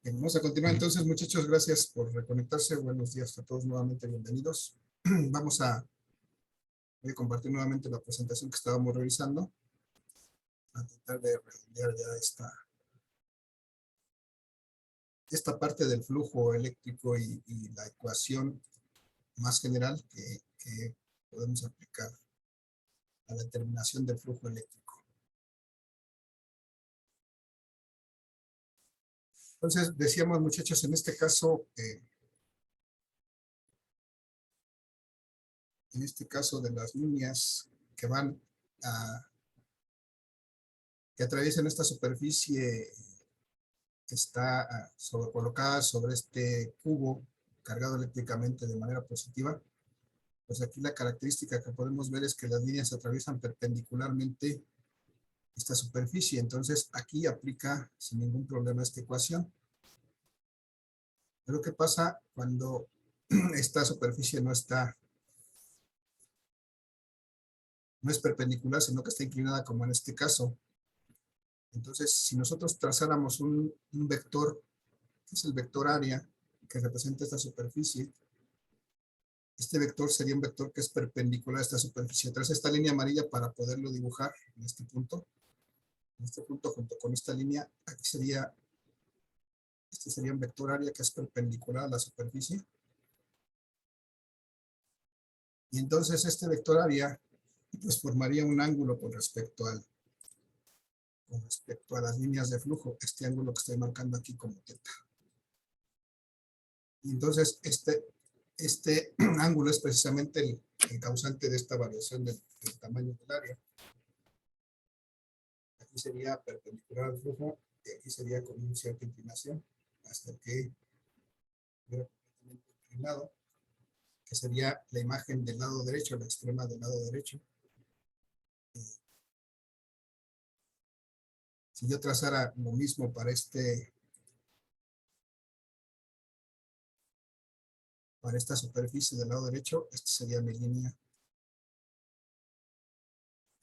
Bien, vamos a continuar entonces, muchachos. Gracias por reconectarse. Buenos días a todos nuevamente. Bienvenidos. Voy a compartir nuevamente la presentación que estábamos revisando. A tratar de redondear ya esta parte del flujo eléctrico y la ecuación más general que podemos aplicar a la determinación del flujo eléctrico. Entonces, decíamos, muchachos, en este caso de las líneas que van que atraviesan esta superficie que está colocada sobre este cubo cargado eléctricamente de manera positiva, pues aquí la característica que podemos ver es que las líneas atraviesan perpendicularmente esta superficie. Entonces aquí aplica sin ningún problema esta ecuación. Pero ¿qué pasa cuando esta superficie no es perpendicular, sino que está inclinada, como en este caso? Entonces, si nosotros trazáramos un vector, que es el vector área, que representa esta superficie, este vector sería un vector que es perpendicular a esta superficie. Trazo esta línea amarilla para poderlo dibujar en este punto. En este punto, junto con esta línea, aquí sería, este sería un vector área que es perpendicular a la superficie. Y entonces este vector área pues formaría un ángulo con respecto a las líneas de flujo, este ángulo que estoy marcando aquí como teta. Y entonces este ángulo es precisamente el causante de esta variación del tamaño del área. Aquí sería perpendicular al flujo y aquí sería con una cierta inclinación hasta que hubiera completamente inclinado, que sería la imagen del lado derecho, la extrema del lado derecho. Si yo trazara lo mismo para esta superficie del lado derecho, esta sería mi línea,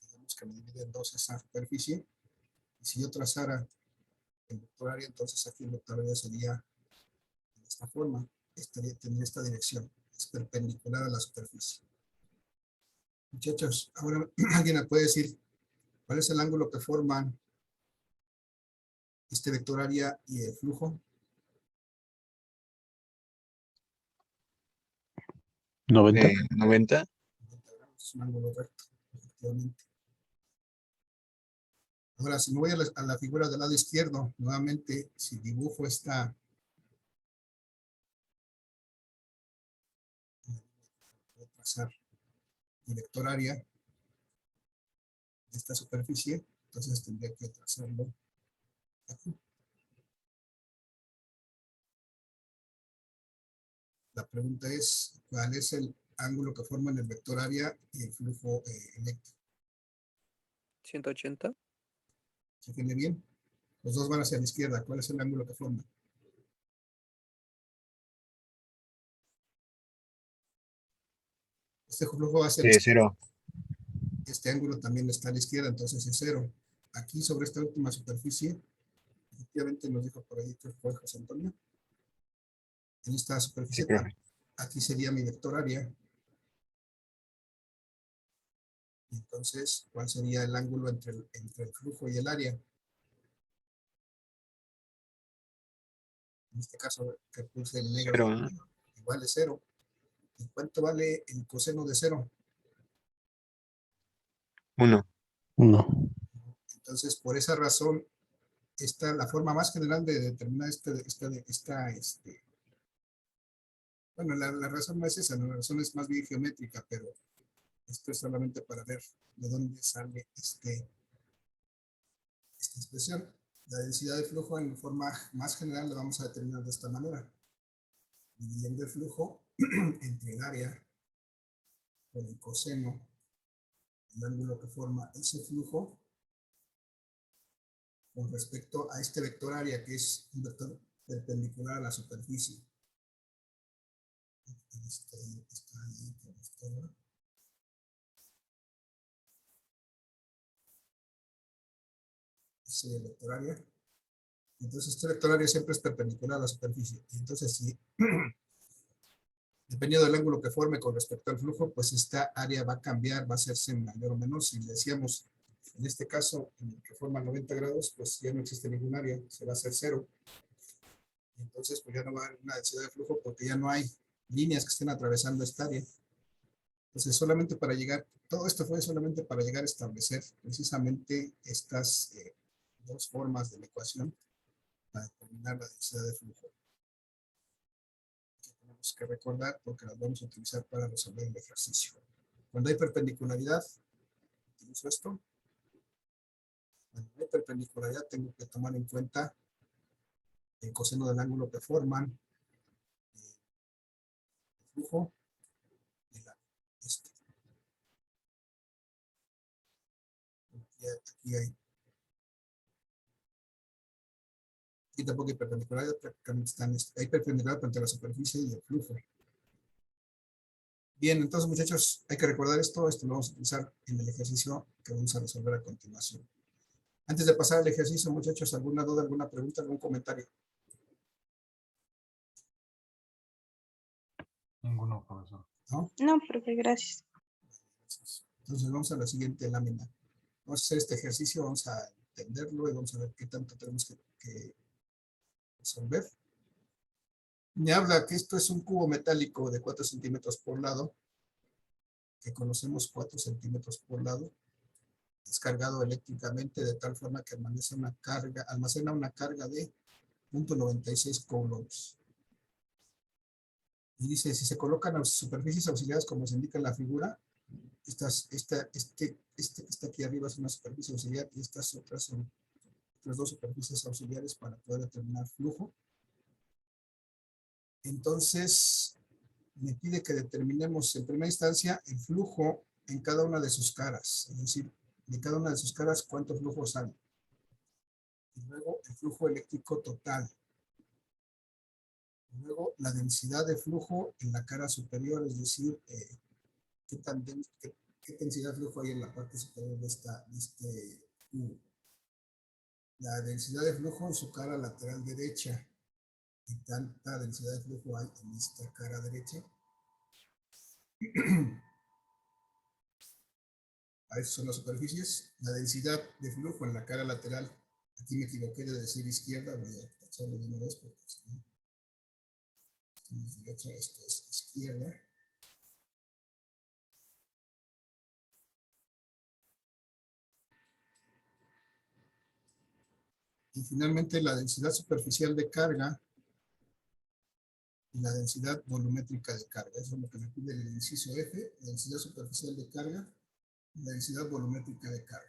digamos que me divide en dos esa superficie. Y si yo trazara el vector área, entonces aquí el vector área sería de esta forma, tendría esta dirección, es perpendicular a la superficie. Muchachos, ahora alguien me puede decir cuál es el ángulo que forman este vector área y el flujo. 90. 90. Es un ángulo recto, efectivamente. Ahora, si me voy a la figura del lado izquierdo, nuevamente, si dibujo esta voy a trazar el vector área de esta superficie, entonces tendría que trazarlo aquí. La pregunta es, ¿cuál es el ángulo que forman el vector área y el flujo eléctrico? 180. ¿Se entiende bien? Los dos van hacia la izquierda. ¿Cuál es el ángulo que forman? Este flujo va hacia la izquierda. 0. Este ángulo también está a la izquierda, entonces es 0. Aquí sobre esta última superficie, efectivamente nos dijo por ahí que fue José Antonio. En esta superficie, Sí, profe. aquí sería mi vector área. Entonces, ¿cuál sería el ángulo entre el flujo y el área? En este caso, que puse el negro, 0, ¿no? igual es 0. ¿Y cuánto vale el coseno de 0? 1. 1. Entonces, por esa razón, la forma más general de determinar bueno, la razón no es esa, la razón es más bien geométrica, pero esto es solamente para ver de dónde sale esta expresión. La densidad de flujo en forma más general la vamos a determinar de esta manera. Dividiendo el flujo entre el área por el coseno, el ángulo que forma ese flujo, con respecto a este vector área, que es un vector perpendicular a la superficie. Ese vector área. Entonces, este vector área siempre es perpendicular a la superficie. Entonces, si dependiendo del ángulo que forme con respecto al flujo, pues esta área va a cambiar, va a hacerse mayor o menor. Si decíamos, en este caso, en el que forma 90 grados, pues ya no existe ningún área, se va a hacer cero. Entonces, pues ya no va a haber una densidad de flujo porque ya no hay líneas que estén atravesando esta área. Entonces, solamente para llegar, todo esto fue solamente para llegar a establecer precisamente estas dos formas de la ecuación para determinar la densidad de flujo. Que tenemos que recordar porque las vamos a utilizar para resolver el ejercicio. Cuando hay perpendicularidad, utilizo esto. Cuando hay perpendicularidad, tengo que tomar en cuenta el coseno del ángulo que forman el flujo y este. Aquí hay. Aquí tampoco hay perpendicularidad, prácticamente hay perpendicularidad entre la superficie y el flujo. Bien, entonces muchachos, hay que recordar esto lo vamos a utilizar en el ejercicio que vamos a resolver a continuación. Antes de pasar al ejercicio, muchachos, ¿alguna duda, alguna pregunta, algún comentario? Ninguno, profesor. ¿No? No, profe, gracias. Entonces vamos a la siguiente lámina. Vamos a hacer este ejercicio, vamos a entenderlo y vamos a ver qué tanto tenemos que resolver. Me habla que esto es un cubo metálico de 4 centímetros por lado, que conocemos 4 centímetros por lado, descargado eléctricamente de tal forma que almacena una carga de 0.96 coulombs. Y dice, si se colocan las superficies auxiliares como se indica en la figura, este que está aquí arriba es una superficie auxiliar y estas otras son otras dos superficies auxiliares para poder determinar flujo. Entonces, me pide que determinemos en primera instancia el flujo en cada una de sus caras, es decir, de cada una de sus caras cuánto flujo sale. Y luego el flujo eléctrico total. Y luego la densidad de flujo en la cara superior, es decir, qué densidad de flujo hay en la parte superior de este cubo. La densidad de flujo en su cara lateral derecha. ¿Qué tanta densidad de flujo hay en esta cara derecha? A eso son las superficies. La densidad de flujo en la cara lateral. Aquí me equivoqué de decir izquierda. Voy a tacharlo de una vez porque si no, esto es izquierda. Y finalmente la densidad superficial de carga y la densidad volumétrica de carga. Eso es lo que me pide el inciso F, la densidad superficial de carga y la densidad volumétrica de carga.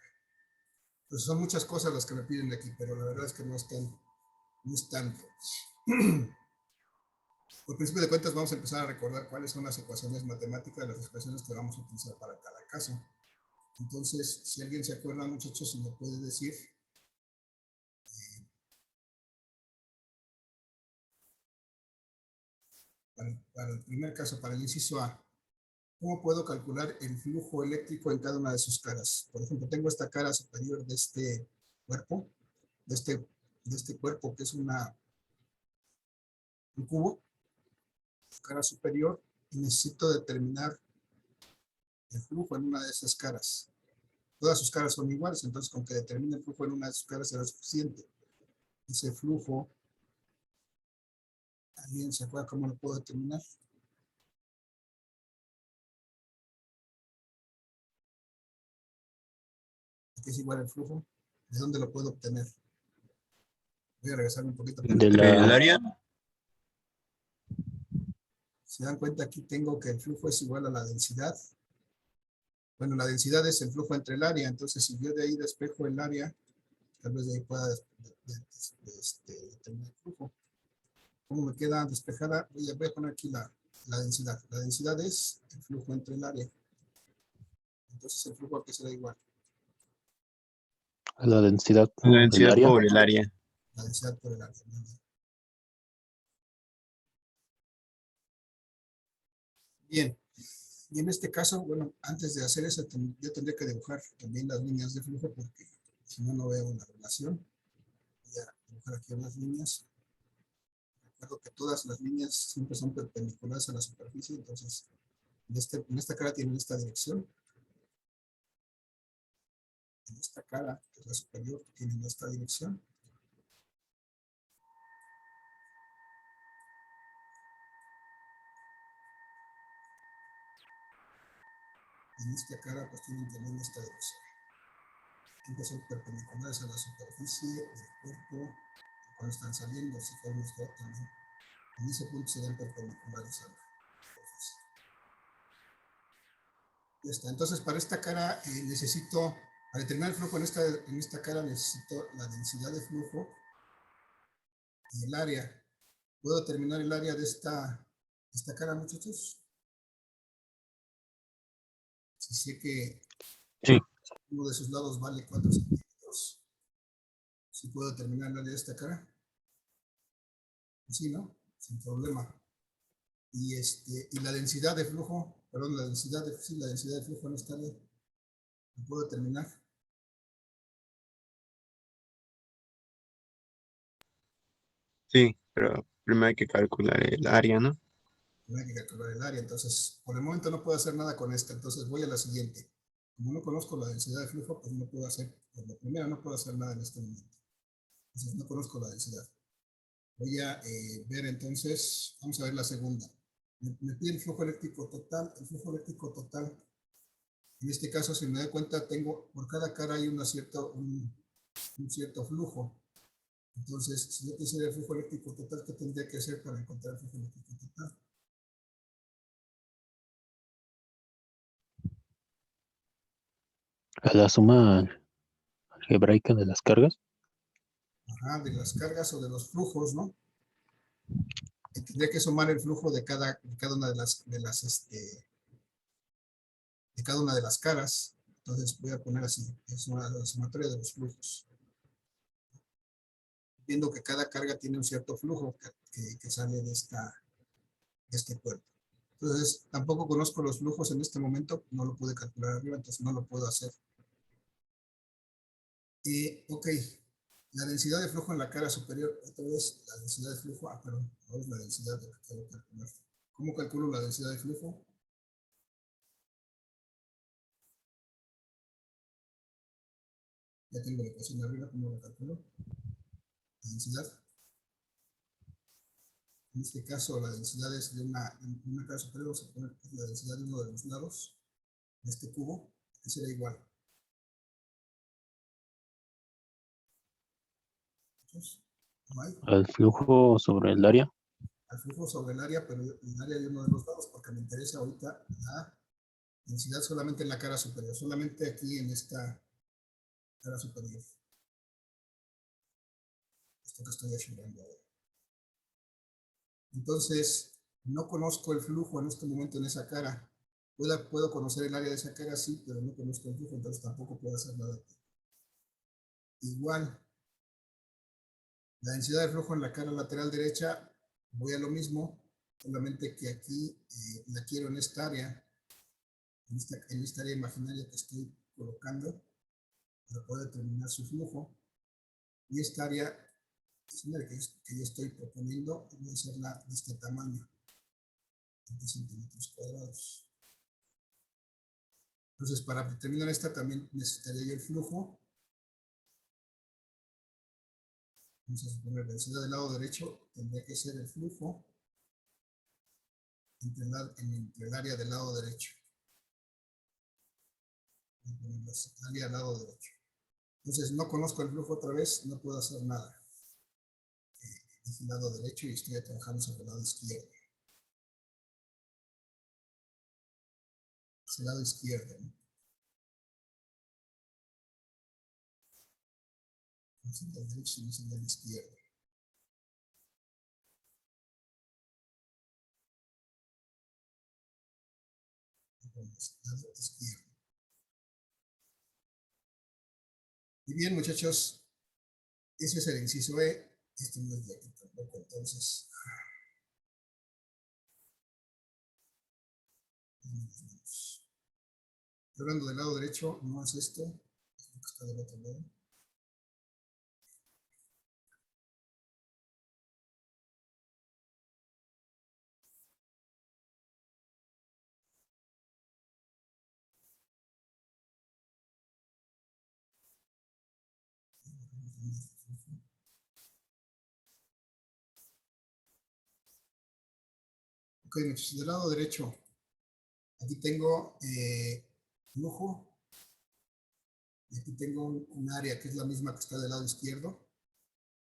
Pues son muchas cosas las que me piden de aquí, pero la verdad es que no están. Por principio de cuentas vamos a empezar a recordar cuáles son las ecuaciones matemáticas, las expresiones que vamos a utilizar para cada caso. Entonces, si alguien se acuerda, muchachos, si me puede decir. Para el primer caso, para el inciso A, ¿cómo puedo calcular el flujo eléctrico en cada una de sus caras? Por ejemplo, tengo esta cara superior de este cuerpo, de este cuerpo que es un cubo, cara superior, y necesito determinar el flujo en una de esas caras. Todas sus caras son iguales, entonces con que determine el flujo en una de sus caras será suficiente. Ese flujo, ¿alguien se acuerda cómo lo puedo determinar? ¿Qué es igual el flujo? ¿De dónde lo puedo obtener? Voy a regresar un poquito. ¿El área? Se dan cuenta, aquí tengo que el flujo es igual a la densidad. Bueno, la densidad es el flujo entre el área, entonces si yo de ahí despejo el área, tal vez de ahí pueda determinar el flujo. ¿Cómo me queda despejada? Voy a poner aquí la densidad. La densidad es el flujo entre el área. Entonces el flujo aquí será igual. La densidad densidad del área. por el área. La densidad por el área. Bien. Y en este caso, bueno, antes de hacer eso, yo tendría que dibujar también las líneas de flujo porque si no, no veo una relación. Voy a dibujar aquí unas líneas. Recuerdo que todas las líneas siempre son perpendiculares a la superficie, entonces en esta cara tienen esta dirección. En esta cara, que es la superior, tienen esta dirección. En esta cara pues tienen también esta dirección. Siempre son perpendiculares a la superficie del cuerpo. Cuando están saliendo, si podemos ver también. En ese punto serían perpendiculares a la superficie. Ya está. Entonces para esta cara necesito, para determinar el flujo en esta cara necesito la densidad de flujo y el área. ¿Puedo determinar el área de esta cara, muchachos? Si sé que Sí. uno de sus lados vale 4 centímetros, ¿sí puedo determinar el área de esta cara? Sí, ¿no? Sin problema. Y la densidad de flujo, perdón, la densidad de flujo en esta área, ¿lo puedo determinar? Sí, pero primero hay que calcular el área, ¿no? No hay que calcular el área, entonces por el momento no puedo hacer nada con esta, entonces voy a la siguiente. Como no conozco la densidad de flujo, pues no puedo hacer, por la primera no puedo hacer nada en este momento. Entonces no conozco la densidad. Voy a ver entonces, vamos a ver la segunda. Me pide el flujo eléctrico total. El flujo eléctrico total, en este caso, si me doy cuenta, tengo, por cada cara hay un cierto flujo. Entonces, si yo quisiera el flujo eléctrico total, ¿qué tendría que hacer para encontrar el flujo eléctrico total? A la suma algebraica de las cargas. Ajá, de las cargas o de los flujos, ¿no? Y tendría que sumar el flujo de cada una de cada una de las caras. Entonces voy a poner así, es la sumatoria de los flujos. Viendo que cada carga tiene un cierto flujo que sale de este cuerpo. Entonces, tampoco conozco los flujos en este momento, no lo pude calcular arriba, entonces no lo puedo hacer. Ok, la densidad de flujo en la cara superior, otra vez la densidad de flujo, perdón, ahora es la densidad de la que quiero calcular. ¿Cómo calculo la densidad de flujo? Ya tengo la ecuación arriba, ¿cómo lo calculo? La densidad. En este caso, la densidad es de una cara superior, vamos a poner la densidad de uno de los lados de este cubo, que será igual. Entonces, no hay. Al flujo sobre el área. Al flujo sobre el área, pero el área de uno de los lados, porque me interesa ahorita la densidad solamente en la cara superior, solamente aquí en esta cara superior. Esto que estoy haciendo ahora. Entonces, no conozco el flujo en este momento en esa cara. Puedo conocer el área de esa cara, sí, pero no conozco el flujo, entonces tampoco puedo hacer nada aquí. Igual, la densidad de flujo en la cara lateral derecha, voy a lo mismo, solamente que aquí la quiero en esta área, en esta área imaginaria que estoy colocando, para poder determinar su flujo. Y esta área que yo estoy proponiendo debe ser de este tamaño, 20 centímetros cuadrados. Entonces, para determinar esta también necesitaría yo el flujo. Vamos a suponer la densidad del lado derecho tendría que ser el flujo entre el área del lado derecho. El área del lado derecho. Entonces, no conozco el flujo otra vez, no puedo hacer nada. Es el lado derecho y estoy trabajando sobre el lado izquierdo. Es el lado izquierdo, ¿no? Es el lado derecho y es el lado izquierdo. Es el lado izquierdo. Y bien, muchachos, ese es el inciso E. Este no es de aquí tampoco, entonces. Hablando del lado derecho, no es esto, es lo que está del otro lado. Ok, muchachos, del lado derecho, aquí tengo flujo, y aquí tengo un área que es la misma que está del lado izquierdo,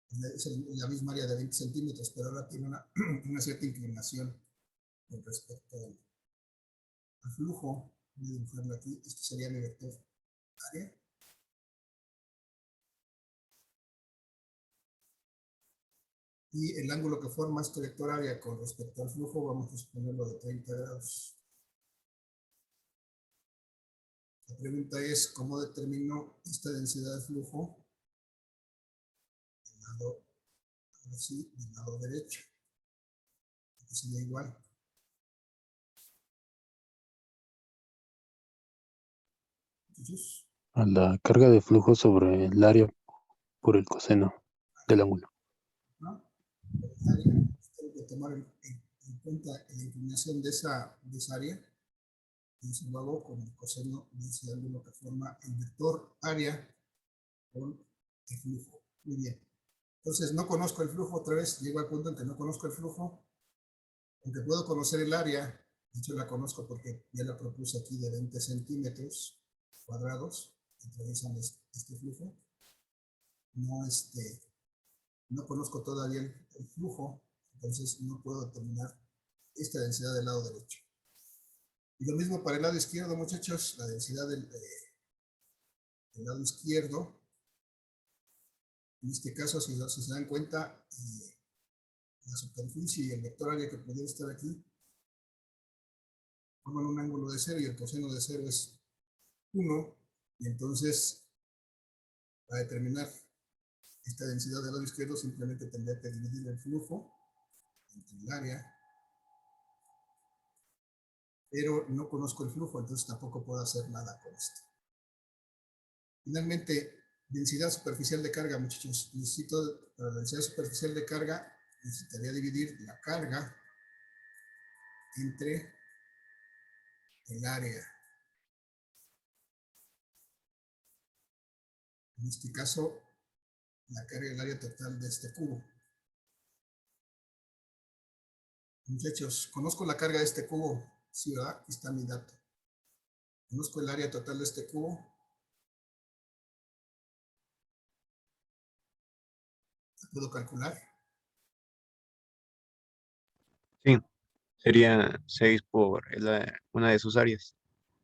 es la misma área de 20 centímetros, pero ahora tiene una cierta inclinación con respecto al flujo. Voy a dibujarlo aquí, este sería mi vector área. Y el ángulo que forma este vector área con respecto al flujo, vamos a suponerlo de 30 grados. La pregunta es, ¿cómo determino esta densidad de flujo del lado, ahora sí, del lado derecho? Aquí sería igual. Entonces, A la carga de flujo sobre el área por el coseno del ángulo. ¿no? El área, tengo que tomar en cuenta la inclinación de esa área, y eso lo hago con el coseno de ese ángulo que forma el vector área con el flujo. Muy bien. Entonces, no conozco el flujo otra vez, llego al punto en que no conozco el flujo, aunque puedo conocer el área, de hecho la conozco porque ya la propuse aquí de 20 centímetros cuadrados, que atraviesan este flujo. No conozco todavía el flujo, entonces no puedo determinar esta densidad del lado derecho. Y lo mismo para el lado izquierdo, muchachos, la densidad del lado izquierdo. En este caso, si se dan cuenta, la superficie y el vector área que pudiera estar aquí forman un ángulo de 0 y el coseno de 0 es 1. Y entonces, para determinar esta densidad del lado izquierdo, simplemente tendría que dividir el flujo entre el área, pero no conozco el flujo, entonces tampoco puedo hacer nada con esto. Finalmente, densidad superficial de carga, muchachos. Para la densidad superficial de carga, necesitaría dividir la carga entre el área. En este caso, la carga del área total de este cubo. Muchachos, conozco la carga de este cubo. Sí, ¿verdad? Aquí está mi dato. Conozco el área total de este cubo. ¿La puedo calcular? Sí, sería 6 por una de sus áreas.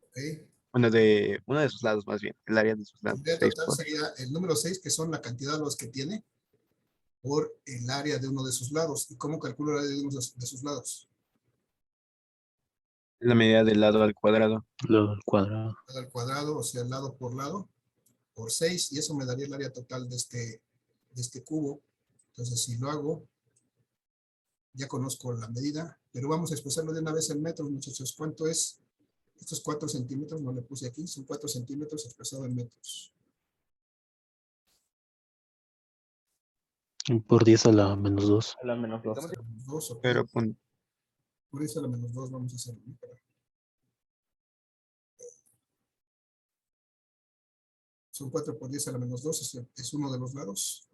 Ok. Bueno, de uno de sus lados más bien. El área de sus lados. El área 6 total por. sería el número 6, que son la cantidad de los que tiene, por el área de uno de sus lados. ¿Y cómo calculo el área de uno de sus lados? La medida del lado al cuadrado. Lado al cuadrado. Lado al cuadrado, o sea, lado, por 6, y eso me daría el área total de este cubo. Entonces, si lo hago, ya conozco la medida, pero vamos a expresarlo de una vez en metros, muchachos. ¿Cuánto es? Estos 4 centímetros, no le puse aquí, son 4 centímetros expresado en metros. Por 10 a la menos 2. A la menos 2. Menos 2, ok. Pero punto. Por eso a la menos 2 vamos a hacerlo. Son 4 por 10 a la menos 2, es uno de los lados.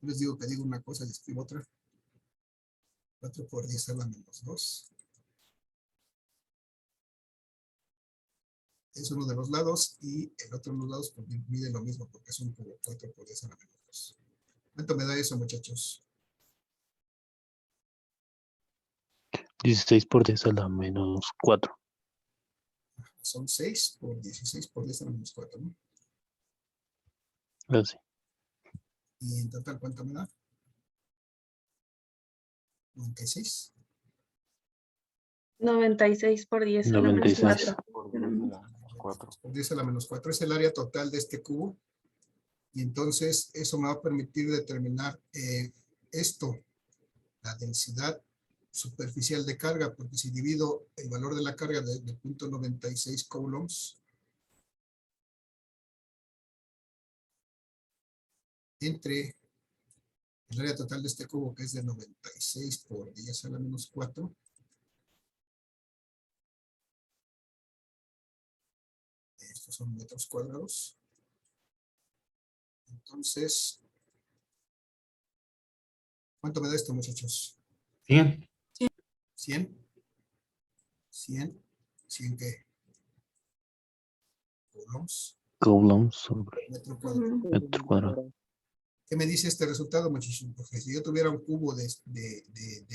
Les digo que digo una cosa y escribo otra. 4 por 10 a la menos 2. Es uno de los lados y el otro de los lados pues, mide lo mismo porque es un cubo. 4 por 10 a la menos 2. ¿Cuánto me da eso, muchachos? 16 por 10 a la menos 4. Son 6 por 16 por 10 a la menos 4, ¿no? Así. Y en total, ¿cuánto me da? 96. 96 por 10 a la menos 96. 4. Por 10 a la menos 4 es el área total de este cubo. Y entonces eso me va a permitir determinar esto, la densidad superficial de carga, porque si divido el valor de la carga de 0.96 coulombs entre el área total de este cubo, que es de 96 por 10 a la menos 4, estos son metros cuadrados, Entonces, ¿cuánto me da esto, muchachos? 100. 100. 100. 100 ¿qué? Coulombs, Coulombs sobre metro cuadrado. Ujú. metro cuadrado. ¿Qué me dice este resultado, muchachos? Porque si yo tuviera un cubo de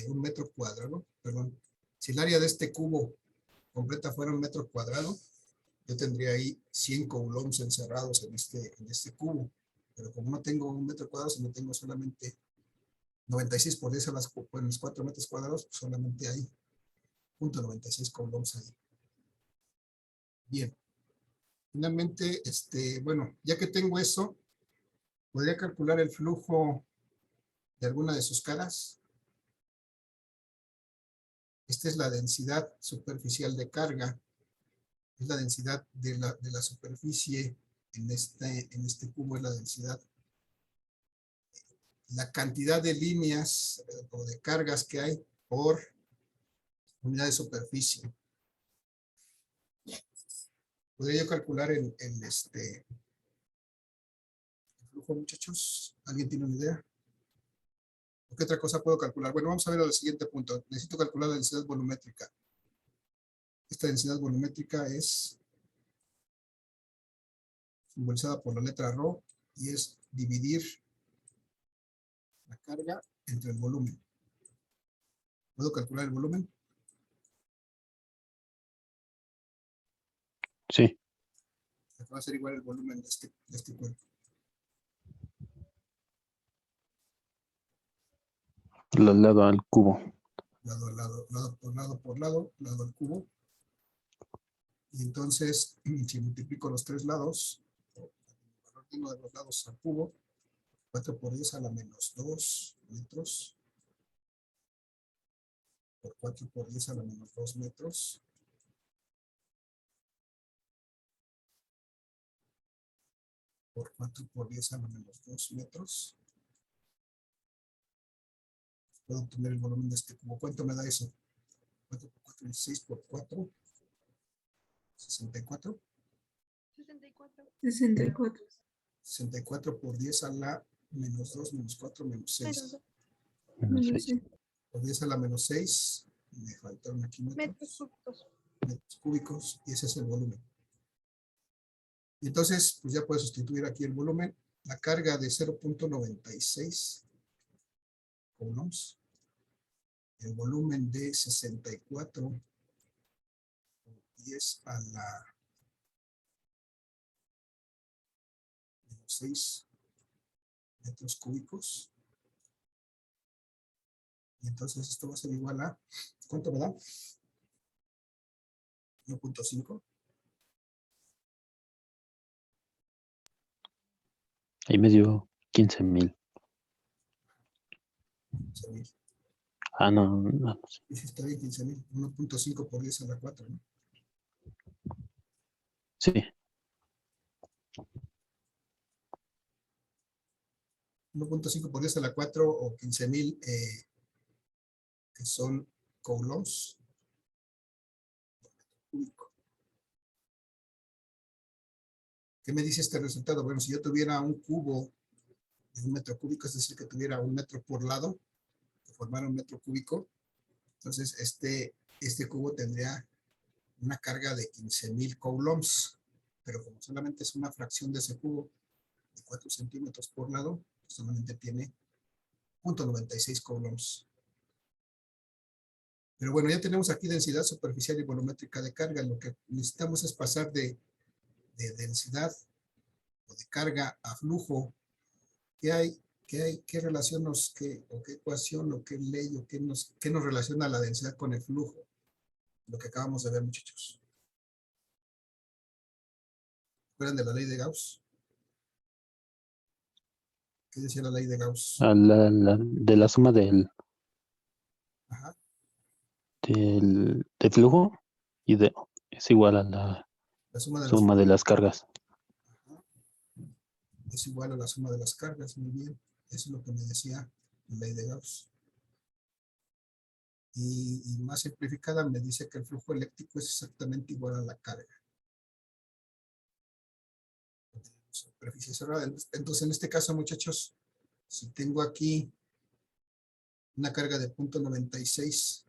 1 metro cuadrado, perdón, si el área de este cubo completa fuera 1 metro cuadrado, yo tendría ahí 100 coulombs encerrados en este cubo. Pero como no tengo 1 metro cuadrado, sino tengo solamente 96 por 10 a los 4 metros cuadrados, pues solamente hay 0.96 coulombs ahí. Bien. Finalmente, bueno, ya que tengo eso, podría calcular el flujo de alguna de sus caras. Esta es la densidad superficial de carga. Es la densidad de la superficie en este cubo, es la densidad. La cantidad de líneas o de cargas que hay por unidad de superficie. ¿Podría yo calcular el flujo, muchachos? ¿Alguien tiene una idea? ¿Qué otra cosa puedo calcular? Bueno, vamos a ver el siguiente punto. Necesito calcular la densidad volumétrica. Esta densidad volumétrica es simbolizada por la letra ρ y es dividir la carga entre el volumen. ¿Puedo calcular el volumen? Sí, Va a ser igual el volumen de este cuerpo. lado al cubo. Lado a lado, lado por lado por lado, lado al cubo. Y entonces, si multiplico los tres lados, el valor de uno de los lados al cubo, 4 por 10 a la menos 2 metros, por 4 por 10 a la menos 2 metros, por 4 por 10 a la menos 2 metros. Puedo obtener el volumen de este cubo. ¿Cuánto me da eso? 4 por 4, 16 por 4, 64. 64. 64 por 10 a la menos 2, menos 4, menos 6. Menos 6. Por 10 a la menos 6, me faltaron aquí metros cúbicos, y ese es el volumen. Y entonces, pues ya puedo sustituir aquí el volumen. La carga de 0.96 coulombs, el volumen de 64 por 10 a la menos 6 metros cúbicos. Y entonces esto va a ser igual a, ¿cuánto me da? 1.5. Ahí me dio 15,000. Ah, no sé. Y si está bien, 15,000. 1.5 por 10 a la 4, ¿no? Sí, 1.5 por 10 a la 4 o 15,000, que son coulombs cúbico. ¿Qué me dice este resultado? Bueno, si yo tuviera un cubo de 1 metro cúbico, es decir, que tuviera 1 metro por lado, que formara 1 metro cúbico, entonces este cubo tendría una carga de 15,000 coulombs, pero como solamente es una fracción de ese cubo, de 4 centímetros por lado, solamente tiene 0.96 coulombs. Pero bueno, ya tenemos aquí densidad superficial y volumétrica de carga. Lo que necesitamos es pasar de densidad o de carga a flujo. ¿Qué relación o qué ecuación, o qué ley, o qué nos relaciona la densidad con el flujo? Lo que acabamos de ver, muchachos. ¿Recuerdan de la ley de Gauss? ¿Qué decía la ley de Gauss? de la suma del Ajá. flujo es igual a la La suma de suma de las cargas. Ajá. Es igual a la suma de las cargas, muy bien. Eso es lo que me decía la ley de Gauss. Y más simplificada me dice que el flujo eléctrico es exactamente igual a la carga. superficie cerrada. Entonces, en este caso, muchachos, si tengo aquí una carga de 0.96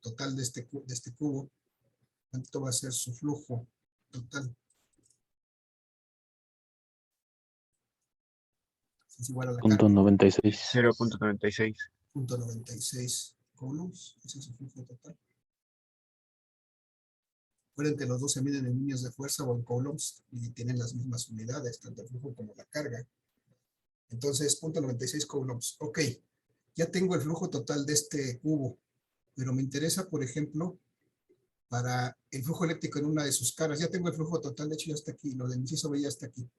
total de este cubo, ¿cuánto va a ser su flujo total? Es igual a la carga. Punto 96. 0.96. 0.96 coulombs. Ese es su flujo total. Recuerden que los dos se miden en líneas de fuerza o en coulombs y tienen las mismas unidades, tanto el flujo como la carga. Entonces, 0.96 coulombs. Ok, ya tengo el flujo total de este cubo, pero me interesa, por ejemplo, para el flujo eléctrico en una de sus caras. Ya tengo el flujo total, de hecho ya está aquí, lo del inciso B ya está aquí.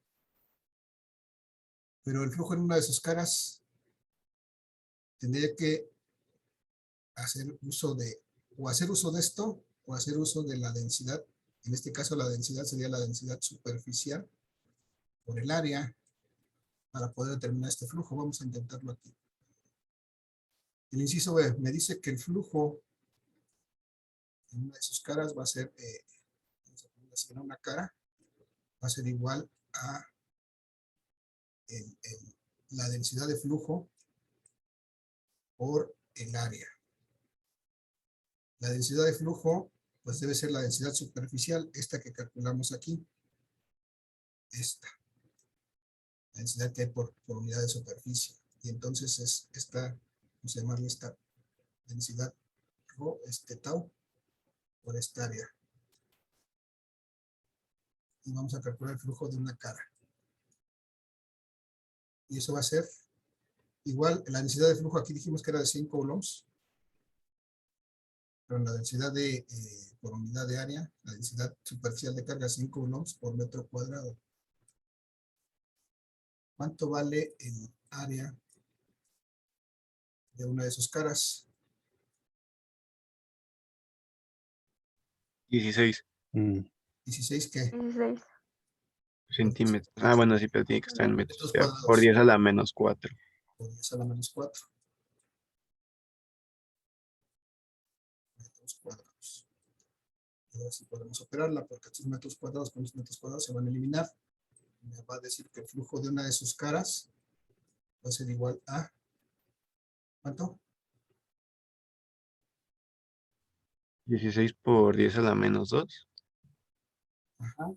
Pero el flujo en una de sus caras tendría que hacer uso de esto, o hacer uso de la densidad. En este caso la densidad sería la densidad superficial por el área para poder determinar este flujo. Vamos a intentarlo aquí. El inciso B me dice que el flujo en una de sus caras va a ser, vamos a poner así, en una cara, va a ser igual a la densidad de flujo por el área. La densidad de flujo, pues debe ser la densidad superficial, esta que calculamos aquí. Esta. La densidad que hay por unidad de superficie. Y entonces es esta, vamos a llamarle esta densidad rho, tau, por esta área. Y vamos a calcular el flujo de una cara. Y eso va a ser igual, la densidad de flujo aquí dijimos que era de 100 coulombs. Pero la densidad por unidad de área, la densidad superficial de carga 5 coulombs por metro cuadrado. ¿Cuánto vale el área de una de sus caras? 16 ¿16 qué? 16. centímetros. Ah, bueno, sí, pero tiene que estar en metros. Metros Ya, cuadrados. por 10 a la menos 4. Por 10 a la menos 4. Metros cuadrados. Ahora sí podemos operarla porque estos metros cuadrados con los metros cuadrados se van a eliminar. Me va a decir que el flujo de una de sus caras va a ser igual a ¿cuánto? 16 por 10 a la menos 2. Ajá.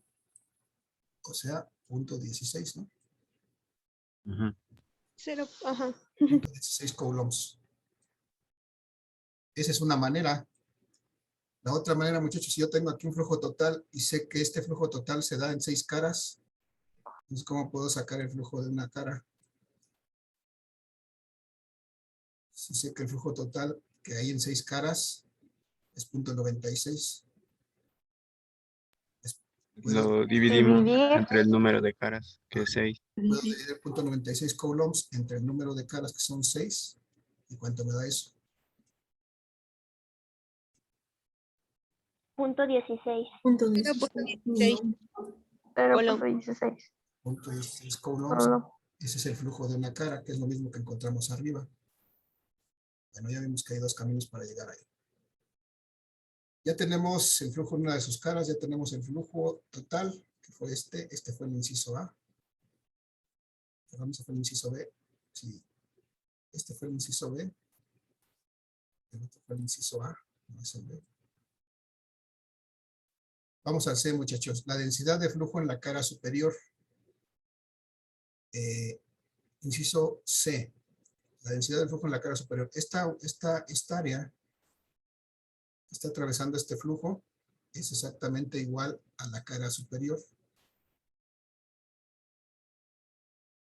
O sea, 0.16, ¿no? Ujú. 0.16 coulombs. Esa es una manera. La otra manera, muchachos, si yo tengo aquí un flujo total y sé que este flujo total se da en 6 caras, entonces, ¿cómo puedo sacar el flujo de una cara? Si sé que el flujo total que hay en 6 caras es 0.96. Lo dividimos Dividir. entre el número de caras, que es 6. Puedo dividir 0.96 coulombs entre el número de caras, que son 6. ¿Y cuánto me da eso? Punto 16. 0.16 0.16. 0.16 coulombs. Solo. Ese es el flujo de una cara, que es lo mismo que encontramos arriba. Bueno, ya vimos que hay dos caminos para llegar ahí. Ya tenemos el flujo en una de sus caras, ya tenemos el flujo total, que fue este fue el inciso A. Perdón, ese fue el inciso B. Sí, este fue el inciso B. El otro fue el inciso A, no es el B. Vamos al C, muchachos. La densidad de flujo en la cara superior. Inciso C. La densidad de flujo en la cara superior. Esta área que está atravesando este flujo es exactamente igual a la cara superior.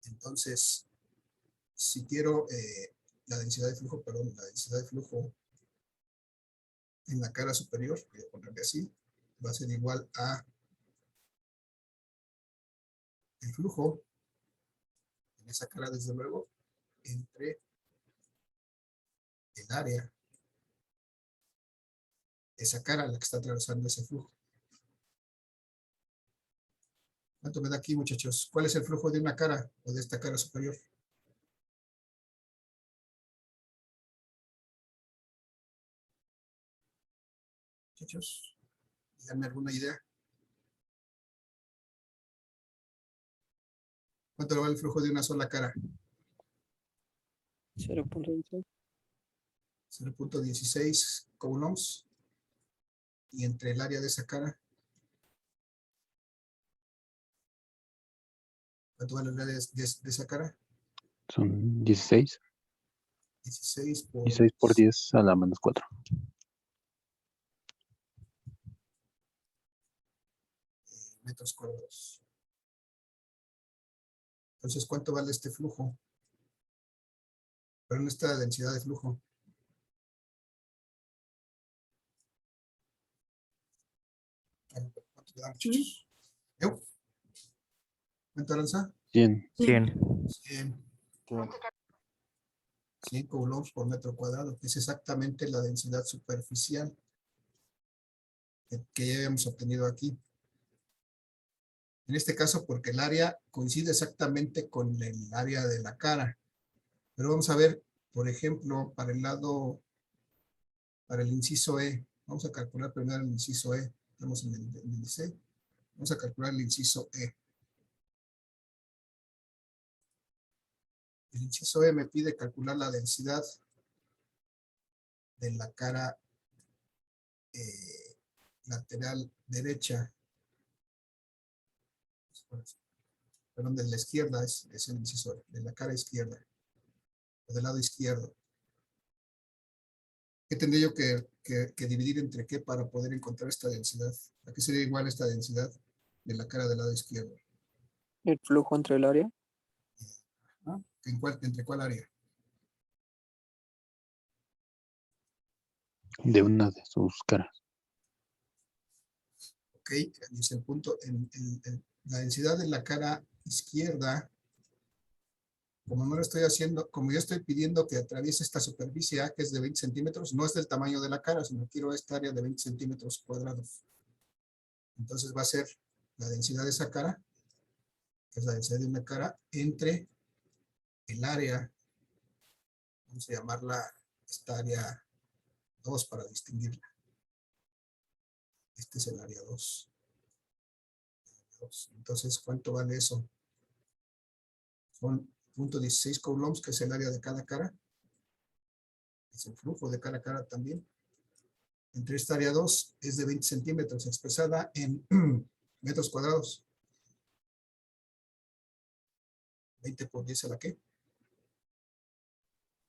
Entonces, si quiero la densidad de flujo, perdón, la densidad de flujo en la cara superior, voy a ponerle así, va a ser igual a el flujo en esa cara, desde luego, entre el área, esa cara, la que está atravesando ese flujo. ¿Cuánto me da aquí, muchachos? ¿Cuál es el flujo de una cara o de esta cara superior? Muchachos, díganme alguna idea. ¿Cuánto le vale el flujo de una sola cara? 0.16. 0.16 coulombs. Y entre el área de esa cara, ¿cuánto vale el área de esa cara? Son 16. 16 por 16 por 10 a la menos 4. metros cuadrados. Entonces, ¿cuánto vale este flujo? Pero no está la densidad de flujo. ¿Cuánto te da, muchachos? ¿Eu? ¿Cuánto, Aranza? 100. 100. 100 coulombs por metro cuadrado, que es exactamente la densidad superficial que ya habíamos obtenido aquí. En este caso, porque el área coincide exactamente con el área de la cara. Pero vamos a ver, por ejemplo, para el inciso E. Vamos a calcular primero el inciso E. Estamos en el índice. Vamos a calcular el inciso E. El inciso E me pide calcular la densidad de la cara lateral derecha. Perdón, de la izquierda es el inciso E, de la cara izquierda, o del lado izquierdo. ¿Qué tendría yo que dividir entre qué para poder encontrar esta densidad? ¿A qué sería igual esta densidad de la cara del lado izquierdo? El flujo entre el área. ¿No? ¿Entre cuál área? De una de sus caras. Ok, dice el punto, la densidad de la cara izquierda, como no lo estoy haciendo, como yo estoy pidiendo que atraviese esta superficie A, que es de 20 centímetros, no es del tamaño de la cara, sino quiero esta área de 20 centímetros cuadrados. Entonces va a ser la densidad de esa cara, que es la densidad de una cara, entre el área, vamos a llamarla esta área 2 para distinguirla. Este es el área 2. Entonces, ¿cuánto vale eso? Son 0.16 coulombs, que es el área de cada cara. Es el flujo de cada cara también. Entre esta área 2 es de 20 centímetros, expresada en metros cuadrados. 20 por 10 a la ¿qué?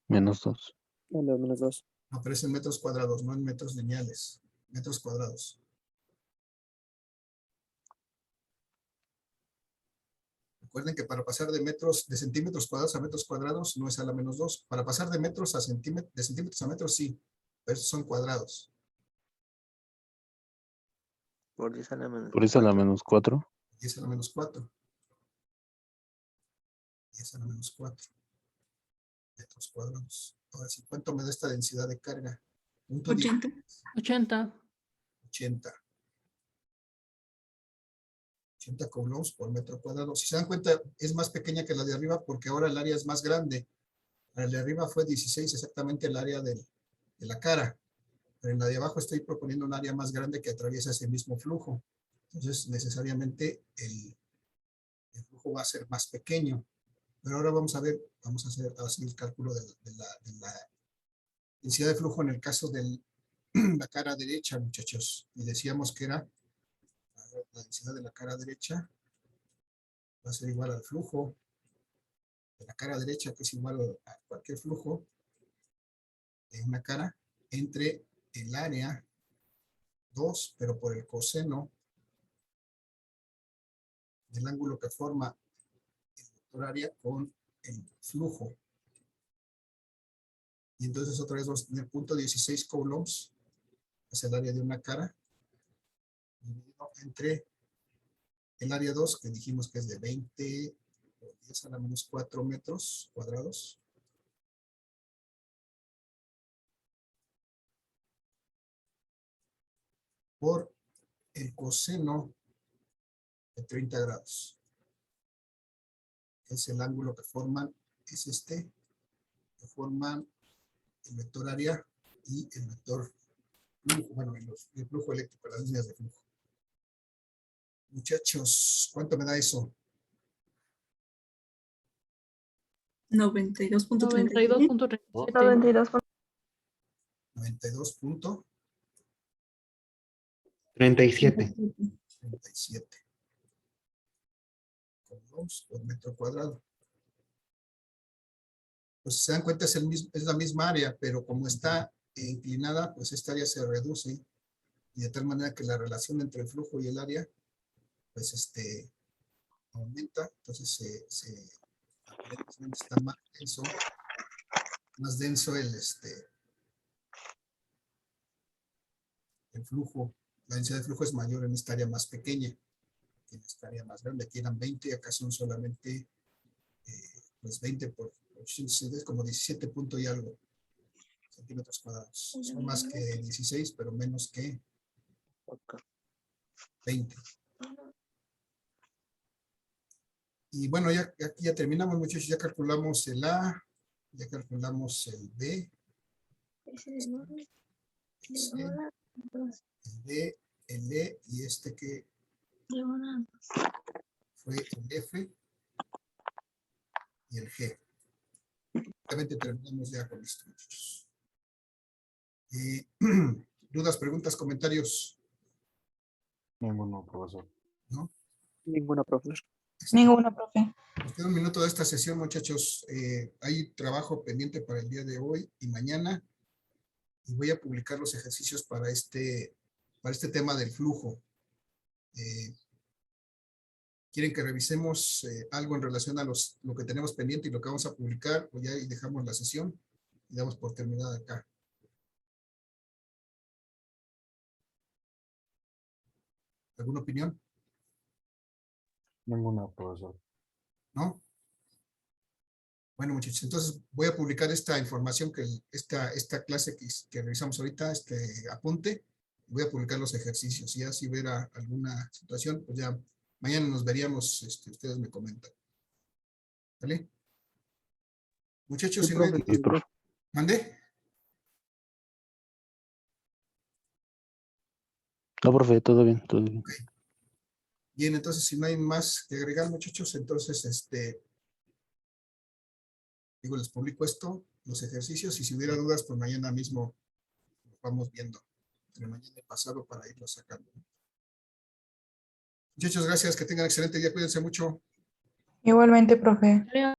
Menos 2. Menos 2. No, pero es en metros cuadrados, no en metros lineales. Metros cuadrados. Recuerden que para pasar de centímetros cuadrados a metros cuadrados no es a la menos 2. Para pasar de metros a centímetros, de centímetros a metros sí, pero estos son cuadrados. Por 10 a la menos Por eso a la 4. menos 4. 10 a la menos 4. 10 a la menos 4. Metros cuadrados. Ahora sí, ¿cuánto me da esta densidad de carga? 80. 80. 80 coulombs por metro cuadrado. Si se dan cuenta, es más pequeña que la de arriba porque ahora el área es más grande. La de arriba fue 16, exactamente el área de la cara. Pero en la de abajo estoy proponiendo un área más grande que atraviesa ese mismo flujo. Entonces, necesariamente el flujo va a ser más pequeño. Pero ahora vamos a ver, vamos a hacer el cálculo de la densidad de flujo en el caso de la cara derecha, muchachos. Y decíamos que era la densidad de la cara derecha va a ser igual al flujo de la cara derecha, que es igual a cualquier flujo de una cara, entre el área 2, pero por el coseno del ángulo que forma el vector área con el flujo. Y entonces otra vez vamos a tener 0.16 coulombs, es el área de una cara, dividido entre el área 2, que dijimos que es de 20 por 10 a la menos 4 metros cuadrados. Por el coseno de 30 grados. Es el ángulo que forman, es este, que forman el vector área y el vector flujo, bueno, el flujo eléctrico, las líneas de flujo. Muchachos, ¿cuánto me da eso? 92.37. 92. 92.37 37. coulombs por metro cuadrado. Pues si se dan cuenta es la misma área, pero como está inclinada, pues esta área se reduce y de tal manera que la relación entre el flujo y el área pues aumenta, entonces aparentemente está más denso el flujo. La densidad de flujo es mayor en esta área más pequeña que en esta área más grande. Aquí eran 20 y acá son solamente pues 20 por 860, es como 17 punto y algo centímetros cuadrados. Son más que 16, pero menos que 20. Y bueno, aquí ya terminamos, muchachos. Ya calculamos el A, ya calculamos el B, el C, el D, el E y que fue el F y el G. Obviamente terminamos ya con esto, muchachos. ¿Dudas, preguntas, comentarios? Ninguno, profesor. ¿No? Ninguna, profesor. Ninguno, profe. Nos queda un minuto de esta sesión, muchachos. Hay trabajo pendiente para el día de hoy y mañana. Y voy a publicar los ejercicios para este tema del flujo. ¿Quieren que revisemos algo en relación a lo que tenemos pendiente y lo que vamos a publicar? O ya dejamos la sesión y damos por terminada acá. ¿Alguna opinión? Ninguna, profesor. ¿No? Bueno, muchachos, entonces voy a publicar esta información, esta clase que revisamos ahorita, apunte, voy a publicar los ejercicios, y así ver alguna situación, pues ya mañana nos veríamos, ustedes me comentan. ¿Vale? Muchachos, Sí, si no hay... profe. Sí, profe. ¿Mande? No, profe, todo bien, todo bien. Bien, entonces si no hay más que agregar, muchachos, entonces les publico los ejercicios, y si hubiera dudas, pues mañana mismo los vamos viendo, entre mañana y pasado, para irlos sacando. Muchachos, gracias, que tengan excelente día, cuídense mucho. Igualmente, profe.